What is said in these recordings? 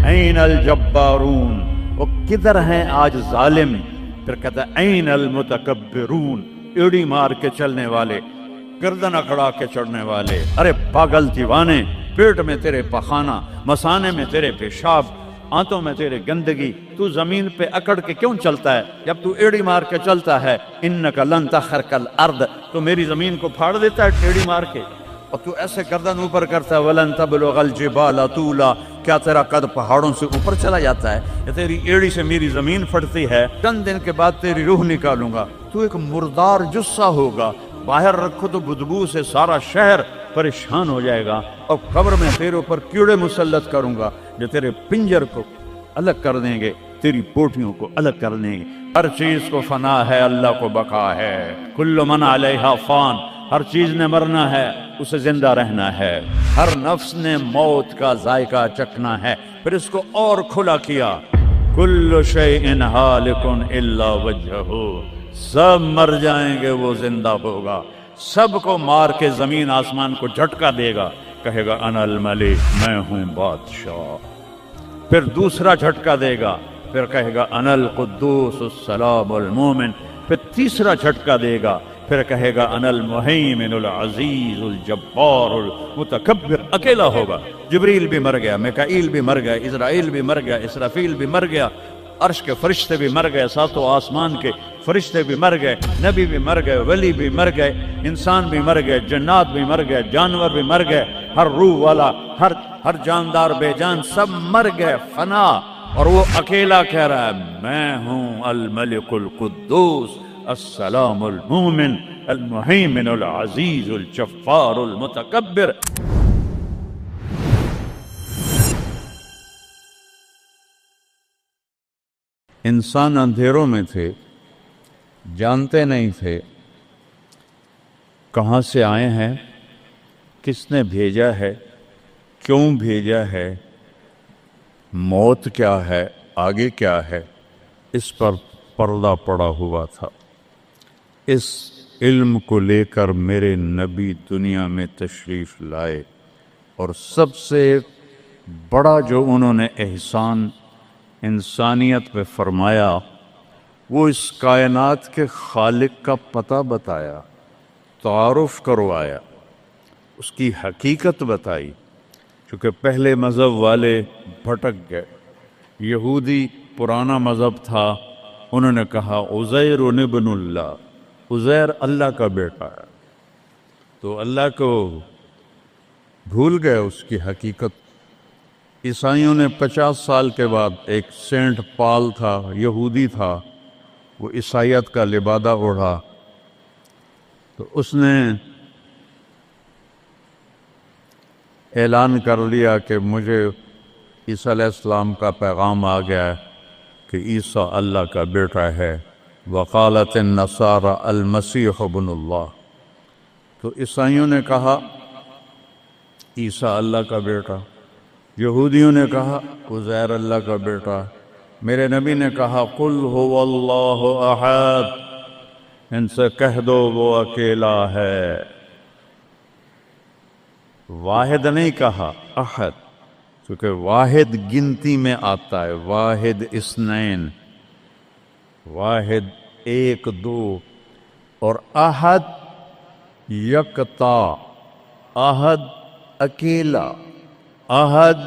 N الجبارون، وہ کدھر ہیں آج ظالم؟ پھر کہتا ہے این المتکبرون، ایڑی مار کے چلنے والے، گردن اکڑا کے چڑھنے والے۔ ارے پاگل دیوانے، پیٹ میں تیرے پخانہ، مثانے میں تیرے پیشاب، آنتوں میں تیرے گندگی، تو زمین پہ اکڑ کے کیوں چلتا ہے جب تو ایڑی مار کے چلتا ہے؟ انک لن تخرق الارض، تو میری زمین کو پھاڑ دیتا ہے ایڑی مار کے، اور تو ایسے گردن اوپر کرتا ہے۔ ولن تبلغ الجبال طولا، کیا تیرا قد پہاڑوں سے اوپر چلا جاتا ہے؟ یا تیری ایڑی سے میری زمین پھٹتی ہے؟ چند دن کے بعد تیری روح نکالوں گا، تو ایک مردار جثہ ہوگا، باہر رکھو تو بدبو سے سارا شہر پریشان ہو جائے گا، اور قبر میں تیرے اوپر کیڑے مسلط کروں گا جو تیرے پنجر کو الگ کر دیں گے، تیری بوٹیوں کو الگ کر دیں گے۔ ہر چیز کو فنا ہے، اللہ کو بقا ہے۔ کل من علیہا فان، ہر چیز نے مرنا ہے، اسے زندہ رہنا ہے۔ ہر نفس نے موت کا ذائقہ چکھنا ہے۔ پھر اس کو اور کھلا کیا، کل شیء ہالک الا وجہہ، سب مر جائیں گے، وہ زندہ ہوگا، سب کو مار کے زمین آسمان کو جھٹکا دے گا، کہے گا انا الملک، میں ہوں بادشاہ۔ پھر دوسرا جھٹکا دے گا، پھر کہے گا انا القدوس السلام المومن۔ پھر تیسرا جھٹکا دے گا، پھر کہے گا انا المہیمن العزیز الجبار المتکبر۔ اکیلا ہوگا، جبریل بھی مر گیا، میکائیل بھی مر گیا، اسرائیل بھی مر گیا، اسرافیل بھی مر گیا، عرش کے فرشتے بھی مر گئے، ساتوں آسمان کے فرشتے بھی مر گئے، نبی بھی مر گئے، ولی بھی مر گئے، انسان بھی مر گئے، جنات بھی مر گئے، جانور بھی مر گئے، ہر روح والا، ہر جاندار بے جان سب مر گئے، فنا۔ اور وہ اکیلا کہہ رہا ہے میں ہوں الملک القدوس السلام المومن المہیمن العزیز الجبار المتکبر۔ انسان اندھیروں میں تھے، جانتے نہیں تھے کہاں سے آئے ہیں، کس نے بھیجا ہے، کیوں بھیجا ہے، موت کیا ہے، آگے کیا ہے، اس پر پردہ پڑا ہوا تھا۔ اس علم کو لے کر میرے نبی دنیا میں تشریف لائے، اور سب سے بڑا جو انہوں نے احسان انسانیت پہ فرمایا وہ اس کائنات کے خالق کا پتہ بتایا، تعارف کروایا، اس کی حقیقت بتائی۔ چونکہ پہلے مذہب والے بھٹک گئے، یہودی پرانا مذہب تھا، انہوں نے کہا عزیر ابن اللہ، عزیر اللہ کا بیٹا ہے، تو اللہ کو بھول گئے اس کی حقیقت۔ عیسائیوں نے 50 سال کے بعد، ایک سینٹ پال تھا، یہودی تھا، وہ عیسائیت کا لبادہ اوڑھا، تو اس نے اعلان کر لیا کہ مجھے عیسیٰ علیہ السلام کا پیغام آ گیا ہے کہ عیسیٰ اللہ کا بیٹا ہے۔ وقالت النصارى المسیح ابن اللہ، تو عیسائیوں نے کہا عیسیٰ اللہ کا بیٹا، یہودیوں نے کہا عزیر اللہ کا بیٹا، میرے نبی نے کہا قل هو اللہ احد، ان سے کہہ دو وہ اکیلا ہے۔ واحد نہیں کہا، احد، کیونکہ واحد گنتی میں آتا ہے، واحد اثنین، واحد ایک دو، اور احد یکتا، احد اکیلا، احد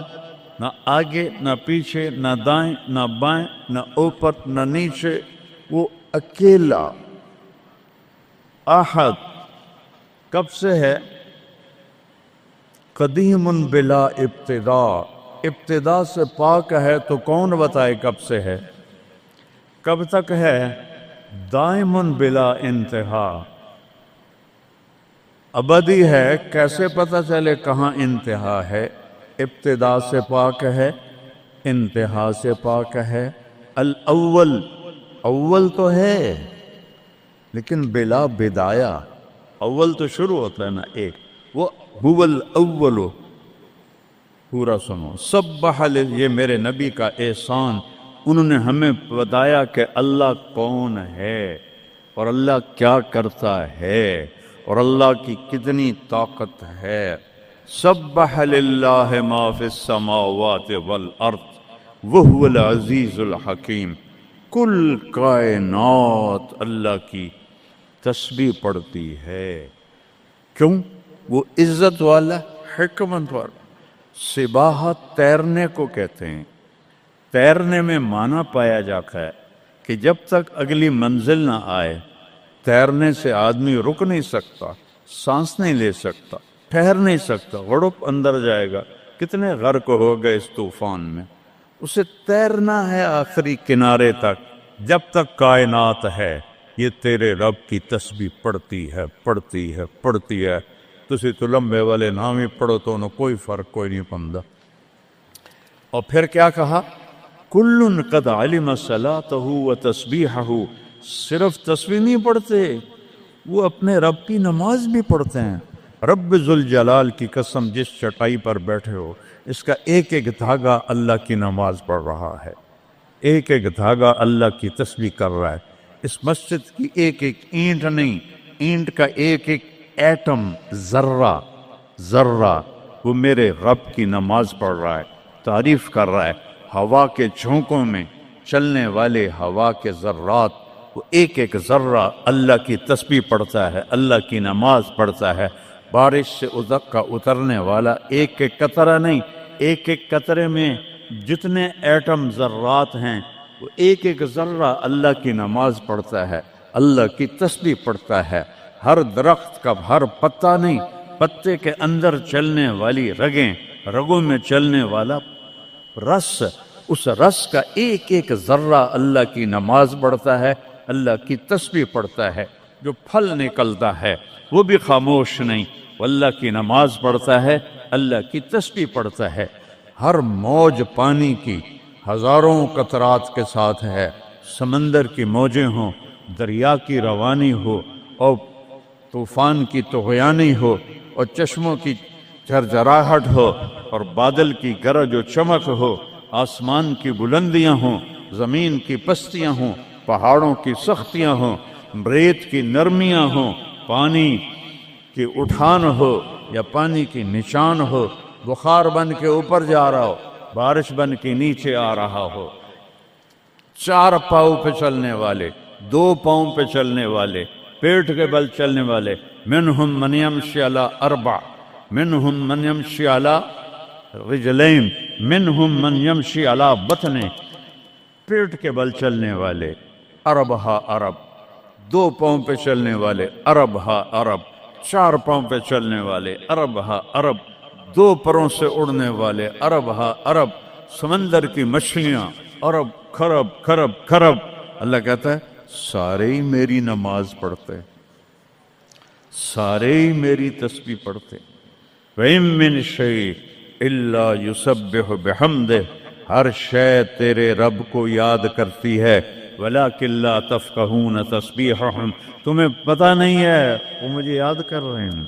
نہ آگے نہ پیچھے نہ دائیں نہ بائیں نہ اوپر نہ نیچے، وہ اکیلا احد۔ کب سے ہے؟ قدیم بلا ابتدا، ابتدا سے پاک ہے، تو کون بتائے کب سے ہے، کب تک ہے؟ دائم بلا انتہا، ابدی ہے، کیسے پتہ چلے کہاں انتہا ہے؟ ابتدا سے پاک ہے، انتہا سے پاک ہے۔ الاول، اول تو ہے لیکن بلا بدایا، اول تو شروع ہوتا ہے نا ایک، وہ هو الاول۔ پورا سنو، سبح، یہ میرے نبی کا احسان، انہوں نے ہمیں بتایا کہ اللہ کون ہے اور اللہ کیا کرتا ہے اور اللہ کی کتنی طاقت ہے۔ سبح للہ ما فی السماوات والارض، وہو العزیز الحکیم. کل کائنات اللہ کی تسبیح پڑھتی ہے. کیوں؟ وہ عزت والا، حکمت والا. سباحت تیرنے کو کہتے ہیں. تیرنے میں معنی پایا جاتا ہے کہ جب تک اگلی منزل نہ آئے تیرنے سے آدمی رک نہیں سکتا، سانس نہیں لے سکتا، ٹھہر نہیں سکتا، غڑپ اندر جائے گا. کتنے غرق ہو گئے اس طوفان میں. اسے تیرنا ہے آخری کنارے تک. جب تک کائنات ہے یہ تیرے رب کی تسبیح پڑھتی ہے، پڑھتی ہے، پڑھتی ہے. تسی تو لمبے والے نام ہی پڑھو تو انہوں کوئی فرق کوئی نہیں پندہ. اور پھر کیا کہا؟ کل قد علم صلاتہ و تسبیحہ. صرف تسبیح نہیں پڑھتے، وہ اپنے رب کی نماز بھی پڑھتے ہیں. رب ذوالجلال کی قسم، جس چٹائی پر بیٹھے ہو اس کا ایک ایک دھاگا اللہ کی نماز پڑھ رہا ہے، ایک ایک دھاگا اللہ کی تسبیح کر رہا ہے. اس مسجد کی ایک ایک اینٹ نہیں، اینٹ کا ایک ایک ایٹم، ذرہ ذرہ وہ میرے رب کی نماز پڑھ رہا ہے، تعریف کر رہا ہے. ہوا کے جھونکوں میں چلنے والے ہوا کے ذرات، وہ ایک ایک ذرہ اللہ کی تسبیح پڑھتا ہے، اللہ کی نماز پڑھتا ہے. بارش سے ادک کا اترنے والا ایک ایک قطرہ نہیں، ایک ایک قطرے میں جتنے ایٹم ذرات ہیں وہ ایک ایک ذرہ اللہ کی نماز پڑھتا ہے، اللہ کی تسبیح پڑھتا ہے. ہر درخت کا ہر پتا نہیں، پتے کے اندر چلنے والی رگیں، رگوں میں چلنے والا رس، اس رس کا ایک ایک ذرہ اللہ کی نماز پڑھتا ہے، اللہ کی تسبیح پڑھتا ہے. جو پھل نکلتا ہے وہ بھی خاموش نہیں، وہ اللہ کی نماز پڑھتا ہے، اللہ کی تسبیح پڑھتا ہے. ہر موج پانی کی ہزاروں قطرات کے ساتھ ہے. سمندر کی موجیں ہوں، دریا کی روانی ہو، اور طوفان کی طغیانی ہو، اور چشموں کی جھرجھراہٹ ہو، اور بادل کی گرج و چمک ہو، آسمان کی بلندیاں ہوں، زمین کی پستیاں ہوں، پہاڑوں کی سختیاں ہوں، ریت کی نرمیاں ہوں، پانی کی اٹھان ہو یا پانی کی نشان ہو، بخار بن کے اوپر جا رہا ہو، بارش بن کے نیچے آ رہا ہو. 4 پاؤں پہ چلنے والے، 2 پاؤں پہ چلنے والے، پیٹ کے بل چلنے والے. منہم من یمشی علی 4، منہم من یمشی علی رجلین، منہم من یمشی علی بطن. پیٹ کے بل چلنے والے عرب ہا عرب، 2 پاؤں پہ چلنے والے عرب ہا عرب، 4 پاؤں پہ چلنے والے عرب ہا عرب، 2 پروں سے اڑنے والے عرب ہا عرب. سمندر کی مچھلیاں عرب کھرب کھرب کھرب. اللہ کہتا ہے سارے ہی میری نماز پڑھتے، سارے ہی میری تسبیح پڑھتے. وَإِن مِّن شَيْءٍ إِلَّا يُسَبِّحُ بِحَمْدِهِ. ہر شے تیرے رب کو یاد کرتی ہے. وَلَٰكِن لَّا تَفْقَهُونَ تَسْبِيحَهُمْ. تمہیں پتہ نہیں ہے وہ مجھے یاد کر رہے ہیں،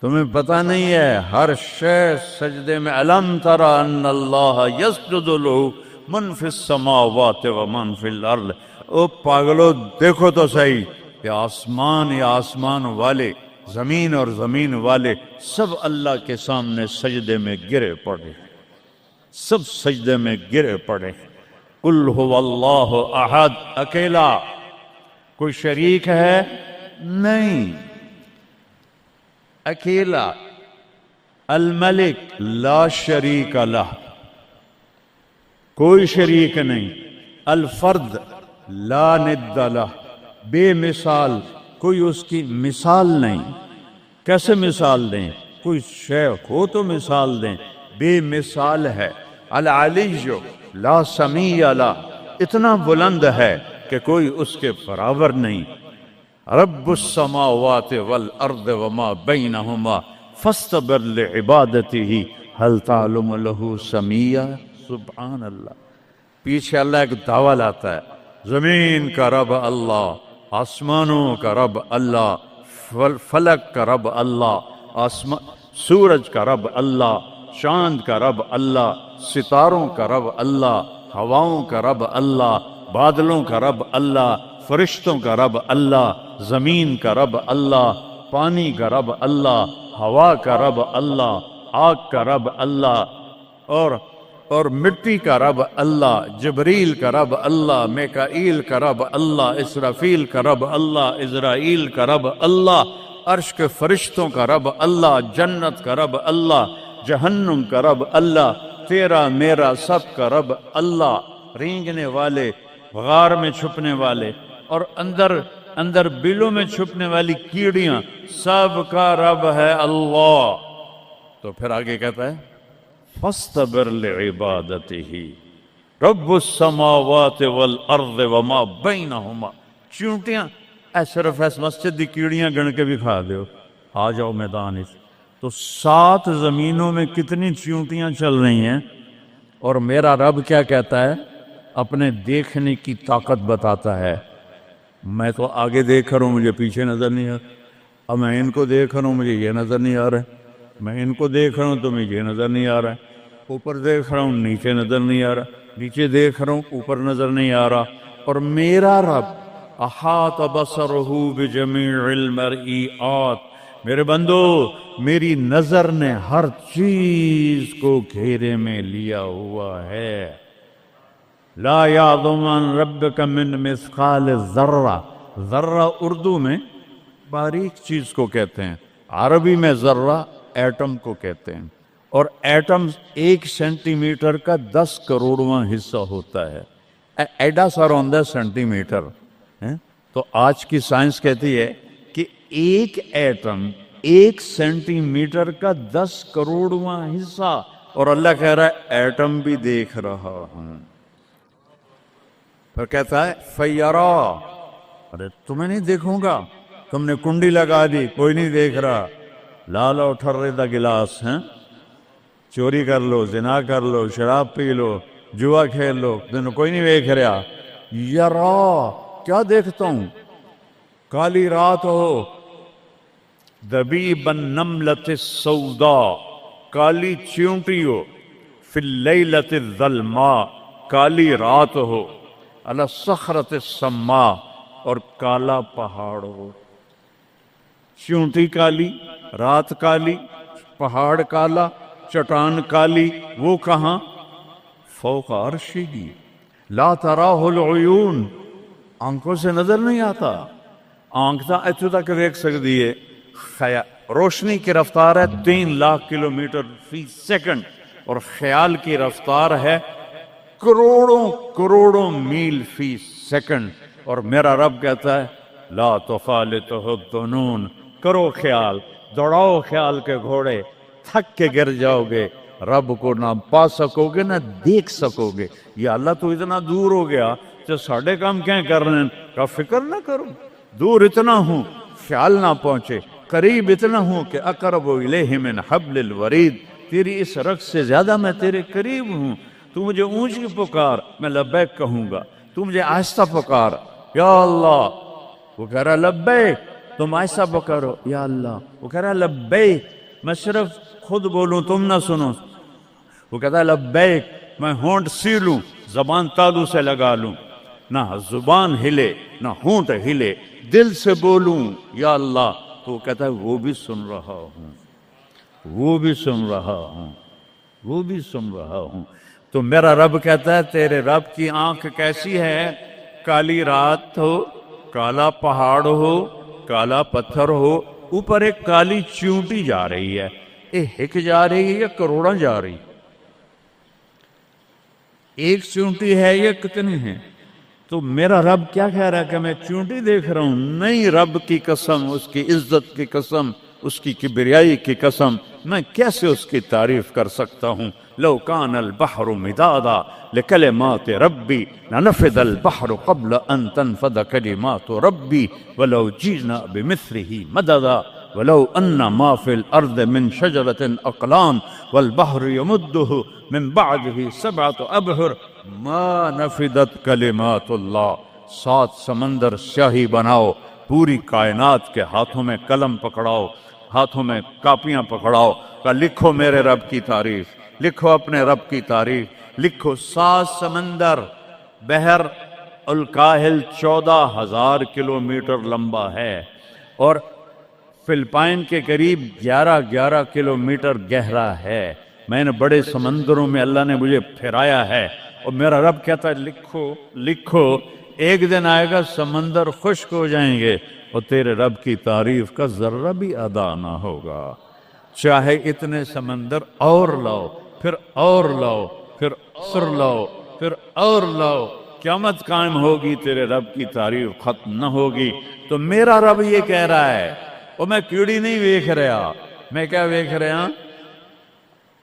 تمہیں پتہ نہیں ہے. ہر شے سجدے میں. أَلَمْ تَرَ أَنَّ اللَّهَ يَسْجُدُ لَهُ مَن فِي السَّمَاوَاتِ وَمَن فِي الْأَرْضِ. او پاگلو دیکھو تو صحیح کہ آسمان یا آسمان والے، زمین اور زمین والے سب اللہ کے سامنے سجدے میں گرے پڑے، سب سجدے میں گرے پڑے. قل هو اللہ احد. اکیلا، کوئی شریک ہے نہیں، اکیلا. الملک لا شریک لہ، کوئی شریک نہیں. الفرد لا ند لہ، بے مثال، کوئی اس کی مثال نہیں. کیسے مثال دیں؟ کوئی شے ہو تو مثال دیں، بے مثال ہے. العلی لا سمیع لہ، اتنا بلند ہے کہ کوئی اس کے برابر نہیں. رب السماوات والارض وما بینہما فاستبر لعبادتہ هل تعلم له سمیع. سبحان اللہ. پیچھے اللہ ایک دعویٰ لاتا ہے، زمین کا رب اللہ، آسمانوں کا رب اللہ، فلک کا رب اللہ، سورج کا رب اللہ، چاند کا رب اللہ، ستاروں کا رب اللہ، ہواؤں کا رب اللہ، بادلوں کا رب اللہ، فرشتوں کا رب اللہ، زمین کا رب اللہ، پانی کا رب اللہ، ہوا کا رب اللہ، آگ کا رب اللہ، اور اور مٹی کا رب اللہ، جبریل کا رب اللہ، میکائیل کا رب اللہ، اسرافیل کا رب اللہ، اسرائیل کا رب اللہ، عرش کے فرشتوں کا رب اللہ، جنت کا رب اللہ، جہنم کا رب اللہ، تیرا میرا سب کا رب اللہ، رینگنے والے، غار میں چھپنے والے اور اندر بلوں میں چھپنے والی کیڑیاں، سب کا رب ہے اللہ۔ تو پھر آگے کہتا ہے فاصطبر لعبادتہ رب السماوات والارض وما بینہما۔ چونٹیاں صرف اس مسجد دی کیڑیاں گن کے بھی کھا دیو، آ جاؤ میدان اس۔ تو 7 زمینوں میں کتنی چونٹیاں چل رہی ہیں، اور میرا رب کیا کہتا ہے؟ اپنے دیکھنے کی طاقت بتاتا ہے۔ میں تو آگے دیکھ رہا ہوں، مجھے پیچھے نظر نہیں آ رہا، اب میں ان کو دیکھ رہا ہوں، مجھے یہ نظر نہیں آ رہا ہے، میں ان کو دیکھ رہا ہوں تو مجھے یہ نظر نہیں آ رہا ہے، اوپر دیکھ رہا ہوں نیچے نظر نہیں آ رہا، نیچے دیکھ رہا ہوں اوپر نظر نہیں آ رہا۔ اور میرا رب احاط بصرہ بجمیع المرئیات، میرے بندو میری نظر نے ہر چیز کو گھیرے میں لیا ہوا ہے۔ لا یعظم عن ربک من مثقال ذرہ، ذرہ اردو میں باریک چیز کو کہتے ہیں، عربی میں ذرہ ایٹم کو کہتے ہیں، اور ایٹم 1 سینٹی میٹر کا 10 کروڑواں حصہ ہوتا ہے، ایڈا سارا ہوندہ ہے سینٹی میٹر۔ تو آج کی سائنس کہتی ہے کہ ایک ایٹم 1 سینٹی میٹر کا 10 کروڑواں حصہ، اور اللہ کہہ رہا ہے ایٹم بھی دیکھ رہا ہوں۔ پھر کہتا ہے فیرا، ارے تمہیں نہیں دیکھوں گا، تم نے کنڈی لگا دی کوئی نہیں دیکھ رہا، لالا اٹھر دا گلاس ہیں، چوری کر لو، زنا کر لو، شراب پی لو، جوا کھیل لو، تمہیں کوئی نہیں دیکھ رہا۔ یرا، کیا دیکھتا ہوں؟ کالی رات ہو، دبیب النملۃ السوداء، کالی چیونٹی ہو، فی اللیلۃ الظلماء، کالی رات ہو، علی الصخرۃ السماء، اور کالا پہاڑ ہو۔ چیونٹی کالی، رات کالی، پہاڑ کالا، چٹان کالی، وہ کہاں؟ فوق عرشہ لا تراہ العیون، آنکھوں سے نظر نہیں آتا، آنکھ تا اتو تک دیکھ سکتی ہے، روشنی کی رفتار ہے 3 لاکھ کلومیٹر فی سیکنڈ، اور خیال کی رفتار ہے کروڑوں میل فی سیکنڈ۔ اور میرا رب کہتا ہے لا تخالطہ الظنون، کرو خیال، دوڑاؤ خیال کے گھوڑے، تھک کے گر جاؤ گے، رب کو نہ پا سکو گے نہ دیکھ سکو گے۔ یا اللہ تو اتنا دور ہو گیا تو ساڑھے کام کیا کر رہے ہیں؟ کا فکر نہ کرو، دور اتنا ہوں خیال نہ پہنچے، قریب اتنا ہوں کہ اقرب الیہ من حبل الورید، تیری اس رگ سے زیادہ میں تیرے قریب ہوں۔ تو مجھے اونچی پکار، میں لبیک کہوں گا، تو مجھے آہستہ پکار، یا اللہ، وہ کہہ رہا لبیک، تم آہستہ پکارو یا اللہ، وہ کہہ رہا لبیک، میں صرف خود بولوں تم نہ سنو، وہ کہتا ہے لبیک، میں ہونٹ سیلوں، زبان تالو سے لگا لوں، نہ زبان ہلے نہ ہونٹ ہلے، دل سے بولوں یا اللہ، تو وہ کہتا ہے وہ بھی سن رہا ہوں، وہ بھی سن رہا ہوں، وہ بھی سن رہا ہوں۔ تو میرا رب کہتا ہے تیرے رب کی آنکھ کیسی ہے؟ کالی رات ہو، کالا پہاڑ ہو، کالا پتھر ہو، اوپر ایک کالی چیونٹی جا رہی ہے، ایک جا رہی ہے یا کروڑاں جا رہی؟ ایک چیونٹی ہے یا کتنی ہیں؟ تو میرا رب کیا کہہ رہا ہے کہ میں چیونٹی دیکھ رہا ہوں؟ نہیں، رب کی قسم، اس کی عزت کی قسم، اس کی کبریائی کی قسم، میں کیسے اس کی تعریف کر سکتا ہوں؟ لو کان البحر مدادا لکلمات ربی لنفد البحر قبل ان تنفد کلمات ربی ولو جئنا بمثله مددا ولو ان ما في الارض من شجرة اقلام والبحر يمده من بعده 7 ابحر ما نفدت کلمات اللہ۔ 7 سمندر سیاہی بناؤ، پوری کائنات کے ہاتھوں میں قلم پکڑاؤ، ہاتھوں میں کاپیاں پکڑاؤ، کہ لکھو میرے رب کی تعریف، لکھو اپنے رب کی تعریف، لکھو۔ 7 سمندر، بحر الکاہل 14,000 کلومیٹر لمبا ہے، اور فلپائن کے قریب 11 کلومیٹر گہرا ہے۔ میں نے بڑے سمندروں میں اللہ نے مجھے پھرایا ہے، اور میرا رب کہتا ہے لکھو لکھو، ایک دن آئے گا سمندر خشک ہو جائیں گے اور تیرے رب کی تعریف کا ذرہ بھی ادا نہ ہوگا، چاہے اتنے سمندر اور لاؤ، پھر اور لاؤ، پھر اور لاؤ، پھر اور لاؤ، قیامت قائم ہوگی تیرے رب کی تعریف ختم نہ ہوگی۔ تو میرا رب یہ کہہ رہا ہے، اور میں کیڑی نہیں ویکھ رہا، میں کیا ویکھ رہا؟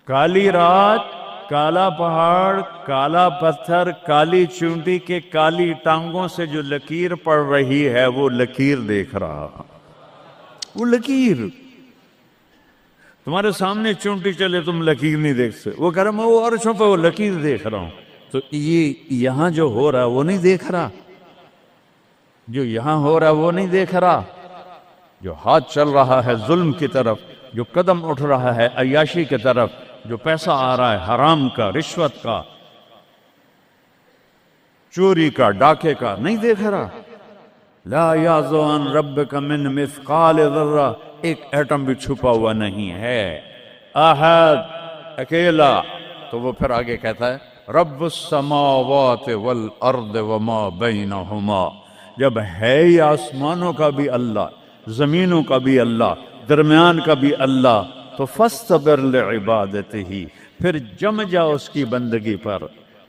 کالی رات، کالا پہاڑ، کالا پتھر، کالی چونٹی کے کالی ٹانگوں سے جو لکیر پڑ رہی ہے وہ لکیر دیکھ رہا، وہ لکیر تمہارے سامنے چونٹی چلے تم لکیر نہیں دیکھ سکتے، وہ کہہ رہا میں وہ عرشوں پہ وہ لکیر دیکھ رہا ہوں۔ تو یہ یہاں جو ہو رہا ہے وہ نہیں دیکھ رہا، جو یہاں ہو رہا ہے وہ نہیں دیکھ رہا، جو ہاتھ چل رہا ہے ظلم کی طرف، جو قدم اٹھ رہا ہے عیاشی کی طرف، جو پیسہ آ رہا ہے حرام کا، رشوت کا، چوری کا، ڈاکے کا، نہیں دیکھ رہا۔ لا یعزو عن ربک من مثقال ذرہ، ایک ایٹم بھی چھپا ہوا نہیں ہے، احد، اکیلا۔ تو وہ پھر آگے کہتا ہے رب السماوات والارض وما بینہما، جب ہے یہ آسمانوں کا بھی اللہ، زمینوں کا بھی اللہ، درمیان کا بھی اللہ، تو فاصطبر لعبادتہ، پھر جم جا اس کی بندگی پر،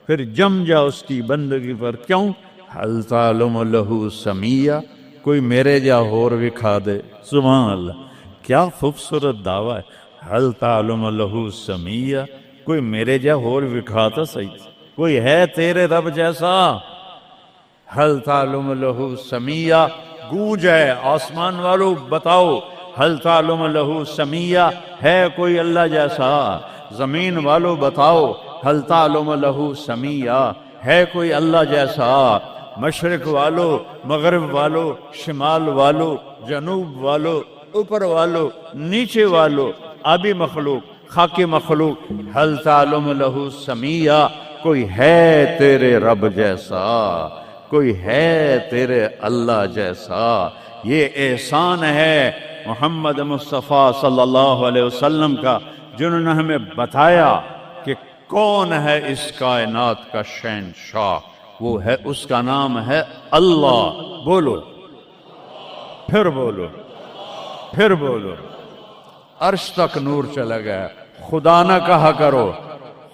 پھر جم جا اس کی بندگی پر۔ کیوں؟ حل تعلم لہ سمیہ، کوئی میرے جا ہور وکھا دے، سبحان اللہ، کیا خوبصورت دعویٰ ہے، حل تعلم لہ سمیہ، کوئی میرے جا ہور وکھا تو صحیح، کوئی ہے تیرے رب جیسا؟ حل تعلم لہ سمیہ، گونج ہے آسمان والو بتاؤ، حل تعلم لہ سمیہ، ہے کوئی اللہ جیسا؟ زمین والو بتاؤ، حل تعلم لہ سمیہ، ہے کوئی اللہ جیسا؟ مشرق والو، مغرب والو، شمال والو، جنوب والو، اوپر والو، نیچے والو، آبی مخلوق، خاکی مخلوق، حل تعلم لہ سمیہ، کوئی ہے تیرے رب جیسا، کوئی ہے تیرے اللہ جیسا؟ یہ احسان ہے محمد مصطفیٰ صلی اللہ علیہ وسلم کا، جنہوں نے ہمیں بتایا کہ کون ہے اس کائنات کا شہنشاہ، وہ ہے، اس کا نام ہے اللہ۔ بولو، پھر بولو، پھر بولو، عرش تک نور چلا گیا۔ خدا نہ کہا کرو،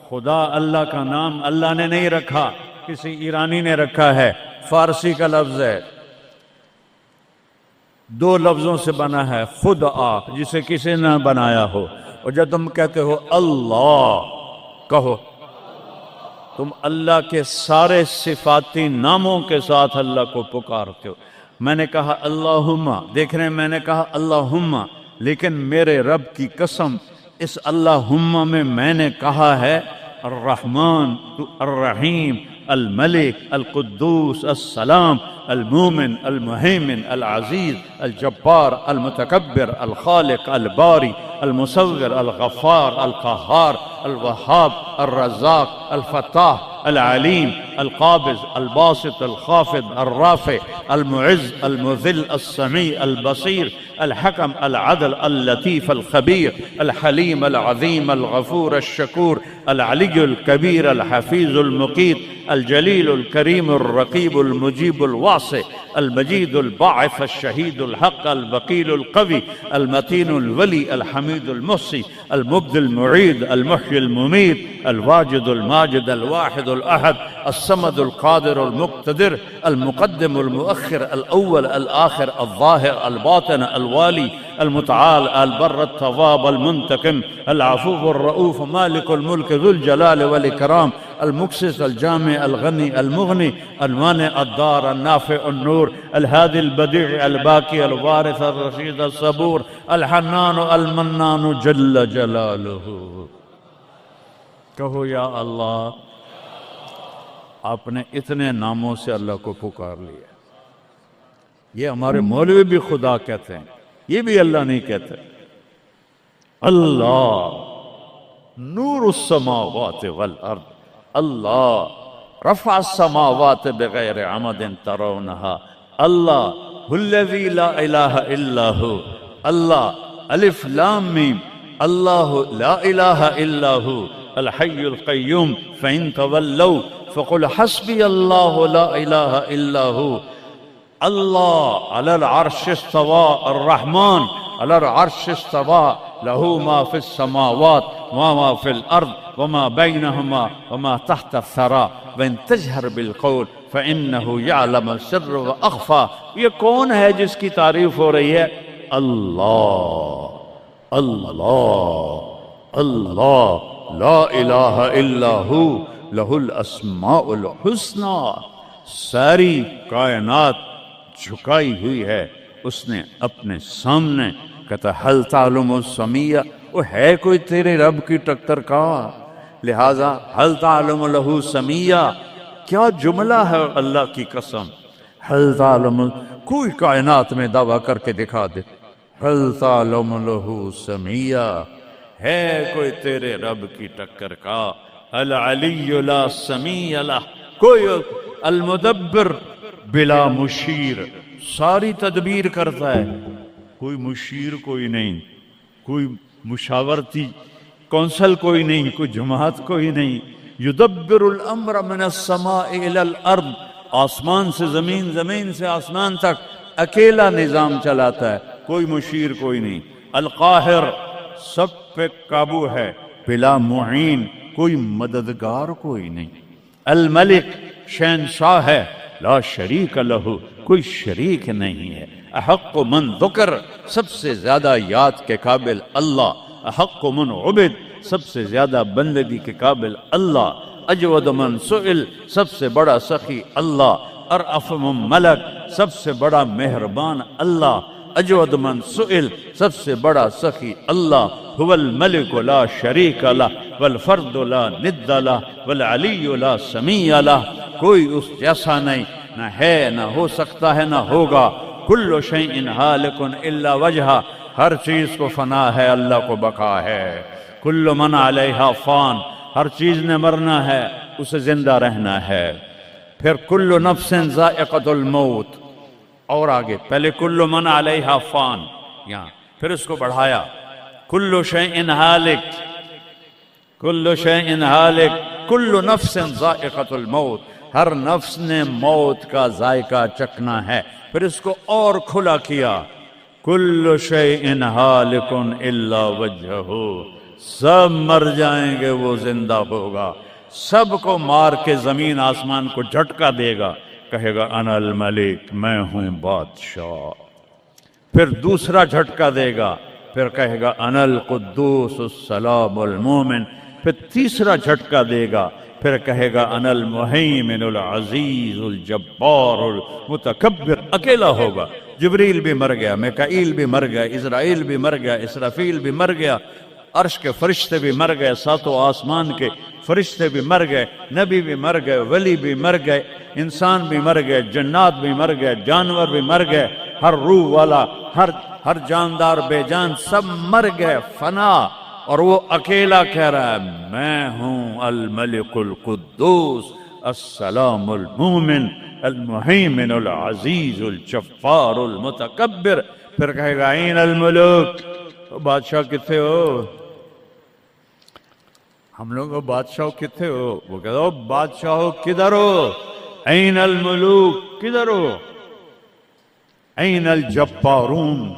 خدا اللہ کا نام اللہ نے نہیں رکھا، کسی ایرانی نے رکھا ہے، فارسی کا لفظ ہے، دو لفظوں سے بنا ہے، خدا جسے کسی نے بنایا ہو، اور جب تم کہتے ہو اللہ، کہو تم اللہ کے سارے صفاتی ناموں کے ساتھ اللہ کو پکارتے ہو۔ میں نے کہا اللہم، دیکھ رہے ہیں میں نے کہا اللہم، لیکن میرے رب کی قسم اس اللہم میں نے کہا ہے الرحمن، الرحیم، الملک، القدوس، السلام، المومن، المہیمن، العزیز، الجبار، المتکبر، الخالق، الباری، المصور، الغفار، القہار، الوہاب، الرزاق، الفتاح، العلیم، القابض، الباسط، الخافض، الرافع، المعز، المذل، السمیع، البصیر، الحکم، العدل، اللطیف، الخبیر، الحلیم، العظیم، الغفور، الشکور، العلی الکبیر، الحفیظ، المقیت، الجلیل، الکریم، الرقیب، المجیب، الواسع، المجید، الباعث، الشہید، الحق، الوکیل، القوی، المتین، الولی، الحمید، المحصی، المبدی، المعید، المحیی، الممیت، الواجد، الماجد، الواحد، الأحد، الصمد، القادر، المقتدر، المقدم، المؤخر، الأول، الآخر، الظاهر، الباطن، الوالي، المتعال، البر، التواب، المنتقم، العفو، الرؤوف، مالك الملك، ذو الجلال والإكرام، المقسط، الجامع، الغني، المغني، المانع، الضار، النافع، النور، الهادي، البديع، الباقي، الوارث، الرشيد، الصبور، الحنان، المنان، جل جلاله۔ کہو یا اللہ، آپ نے اتنے ناموں سے اللہ کو پکار لیا۔ یہ ہمارے مولوی بھی خدا کہتے ہیں، یہ بھی اللہ نہیں کہتے۔ اللہ نور السماوات والارض، اللہ رفع السماوات بغیر عمد ترونہا، اللہ الذی لا الہ الا ہو، اللہ الف لام میم اللہ لا الہ الا ہو الحی القیوم فإن تولوا فقل حسبی اللہ لا الہ الا ہو اللہ علی العرش استوى الرحمن علی العرش استوى له ما في السماوات وما في الأرض وما بينهما وما تحت الثرى وإن تجهر بالقول فإنه يعلم السر وأخفى. یہ کون ہے جس کی تعریف ہو رہی ہے؟ اللہ اللہ اللہ لا الہ الا ہو لہ الاسماء الحسنى. ساری کائنات جھکائی ہوئی ہے اس نے اپنے سامنے. کہتا حل تعلم السمیہ، وہ ہے کوئی تیرے رب کی ٹکر کا؟ لہذا حل تعلم لہ سمیہ، کیا جملہ ہے اللہ کی قسم. حل تعلم، کوئی کائنات میں دعویٰ کر کے دکھا دے حل تعلم لہ سمیہ، ہے کوئی تیرے رب کی ٹکر کا. العلی لا سمیہ لہ، کوئی المدبر بلا مشیر، ساری تدبیر کرتا ہے، کوئی مشیر کوئی نہیں، کوئی مشاورتی کونسل کوئی نہیں، کوئی جماعت کوئی نہیں. یدبر الامر من السماء الى الارض، آسمان سے زمین، زمین سے آسمان تک اکیلا نظام چلاتا ہے، کوئی مشیر کوئی نہیں. القاہر، سب پہ قابو ہے، بلا معین، کوئی مددگار کوئی نہیں. الملک، شہنشاہ ہے، لا شریک لہ، کوئی شریک نہیں ہے. احق من ذکر، سب سے زیادہ یاد کے قابل اللہ. احق من عبد، سب سے زیادہ بندگی کے قابل اللہ. اجود من سئل، سب سے بڑا سخی اللہ. ارأف من ملک، سب سے بڑا مہربان اللہ. اجود من سئل، سب سے بڑا سخی اللہ. هو الملک لا شریک لہ والفرد لا ند لہ والعلی لا سمیع لہ، کوئی اس جیسا نہیں، نہ ہے، نہ ہو سکتا ہے، نہ ہوگا. کل شیء ہالک الا وجہہ، ہر چیز کو فنا ہے، اللہ کو بقا ہے. کل من علیہا فان، ہر چیز نے مرنا ہے، اسے زندہ رہنا ہے. پھر کل نفس ذائقۃ الموت، اور آگے پہلے کل من علیہا فان یہاں، پھر اس کو بڑھایا کل شیء ہالک، کل شیء ہالک، کل نفس ذائقۃ الموت، ہر نفس نے موت کا ذائقہ چکھنا ہے. پھر اس کو اور کھلا کیا کل شیء ہالک الا وجہہ، سب مر جائیں گے، وہ زندہ ہوگا. سب کو مار کے زمین آسمان کو جھٹکا دے گا، کہے گا انا الملک، میں ہوں بادشاہ. پھر دوسرا جھٹکا دے گا، پھر کہے گا انا القدوس السلام المومن. پھر تیسرا جھٹکا دے گا، پھر کہے گا انا المہیمن العزیز الجبار المتکبر. اکیلا ہوگا. جبریل بھی مر گیا، میکائیل بھی مر گیا، اسرائیل بھی مر گیا، اسرافیل بھی مر گیا، عرش کے فرشتے بھی مر گئے، ساتوں آسمان کے فرشتے بھی مر گئے، نبی بھی مر گئے، ولی بھی مر گئے، انسان بھی مر گئے، جنات بھی مر گئے، جانور بھی مر گئے، ہر روح والا، ہر جاندار بے جان سب مر گئے، فنا. اور وہ اکیلا کہہ رہا ہے میں ہوں الملک القدوس السلام المومن المہیمن العزیز الجبار المتکبر. پھر کہے گا این الملوک، بادشاہ کتنے ہو؟ ہم لوگ بادشاہ کتنے ہو؟ وہ کہتا ہو بادشاہ ہو کدھر ہو؟ این الملوک، کدھر ہو؟ این الجبارون،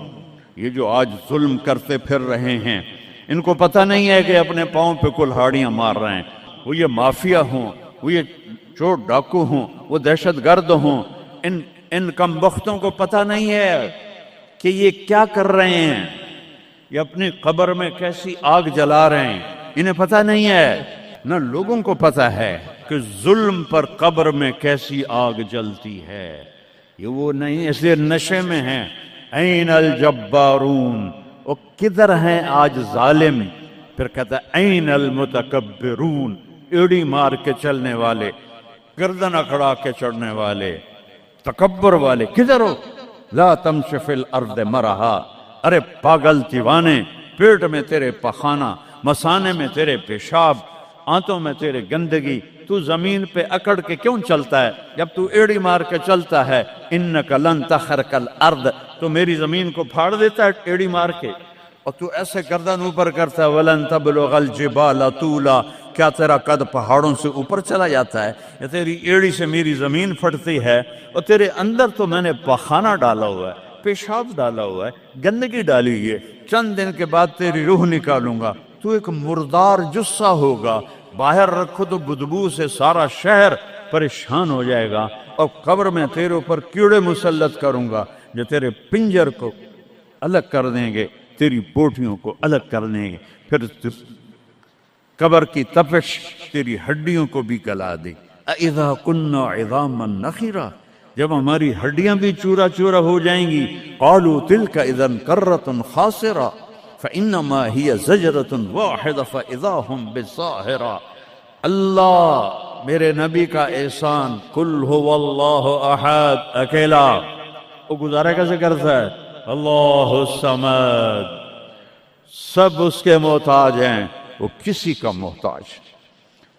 یہ جو آج ظلم کرتے پھر رہے ہیں، ان کو پتہ نہیں ہے کہ اپنے پاؤں پہ کلہاڑیاں مار رہے ہیں. وہ یہ مافیا ہوں، وہ یہ چور ڈاکو ہوں، وہ دہشت گرد ہوں، ان کم بختوں کو پتہ نہیں ہے کہ یہ کیا کر رہے ہیں، یہ اپنی قبر میں کیسی آگ جلا رہے ہیں. انہیں پتہ نہیں ہے، نہ لوگوں کو پتہ ہے کہ ظلم پر قبر میں کیسی آگ جلتی ہے. یہ وہ نہیں، اس لیے نشے میں ہیں. این الجبارون، وہ کدھر ہیں آج ظالم؟ پھر کہتا ہے این المتکبرون، ایڑی مار کے چلنے والے، گردن اکھڑا کے چڑھنے والے، تکبر والے، کدھر ہو؟ لا تمشی فی الارض مرحا، ارے پاگل دیوانے، پیٹ میں تیرے پخانہ، مثانے میں تیرے پیشاب، آنتوں میں تیرے گندگی، تو زمین پہ اکڑ کے کیوں چلتا ہے؟ جب تو ایڑی مار کے چلتا ہے انک لن تخرق الارض، تو میری زمین کو پھاڑ دیتا ہے ایڑی مار کے. اور تو ایسے گردن اوپر کرتا ہے وَلَن تَبْلُغَ الْجِبَالَ طُولًا، کیا تیرا قد پہاڑوں سے اوپر چلا جاتا ہے؟ یا تیری ایڑی سے میری زمین پھٹتی ہے؟ اور تیرے اندر تو میں نے پخانہ ڈالا ہوا ہے، پیشاب ڈالا ہوا ہے، گندگی ڈالی ہوئی ہے، چند دن کے بعد تیری روح نکالوں گا، تو ایک مردار جثہ ہوگا، باہر رکھو تو بدبو سے سارا شہر پریشان ہو جائے گا، اور قبر میں تیرے اوپر کیڑے مسلط کروں گا جو تیرے پنجر کو الگ کر دیں گے، تیری بوٹیوں کو الگ کر دیں گے، پھر قبر کی تپش تیری ہڈیوں کو بھی گلا دے۔ اذا كنا عظاما نخرا، جب ہماری ہڈیاں بھی چورا چورا ہو جائیں گی، قالوا تلك اذا كرة خاسرة فانما هي زجرة واحدة فاذا هم بالساهرة۔ اللہ میرے نبی کا احسان، قل هو اللہ احد، اکیلا، وہ گزارا کیسے کرتا ہے؟ اللہ الصمد، سب اس کے محتاج ہیں، وہ کسی کا محتاج۔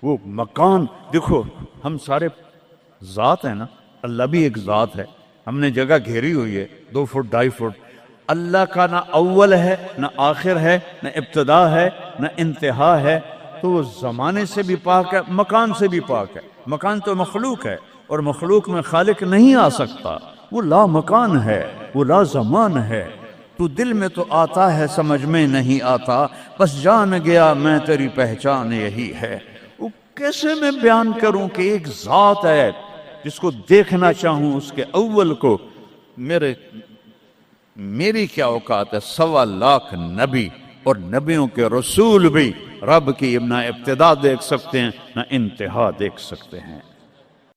وہ مکان دیکھو، ہم سارے ذات ہیں نا، اللہ بھی ایک ذات ہے، ہم نے جگہ گھیری ہوئی ہے 2 فٹ 2.5 فٹ۔ اللہ کا نہ اول ہے نہ آخر ہے، نہ ابتدا ہے نہ انتہا ہے، تو وہ زمانے سے بھی پاک ہے، مکان سے بھی پاک ہے۔ مکان تو مخلوق ہے، اور مخلوق میں خالق نہیں آ سکتا، وہ لا مکان ہے، وہ لا زمان ہے۔ تو دل میں تو آتا ہے، سمجھ میں نہیں آتا، بس جان گیا میں تیری پہچان یہی ہے۔ وہ کیسے میں بیان کروں کہ ایک ذات ہے جس کو دیکھنا چاہوں اس کے اول کو، میری کیا اوقات ہے؟ 1.25 لاکھ نبی اور نبیوں کے رسول بھی رب کی نہ ابتدا دیکھ سکتے ہیں نہ انتہا دیکھ سکتے ہیں۔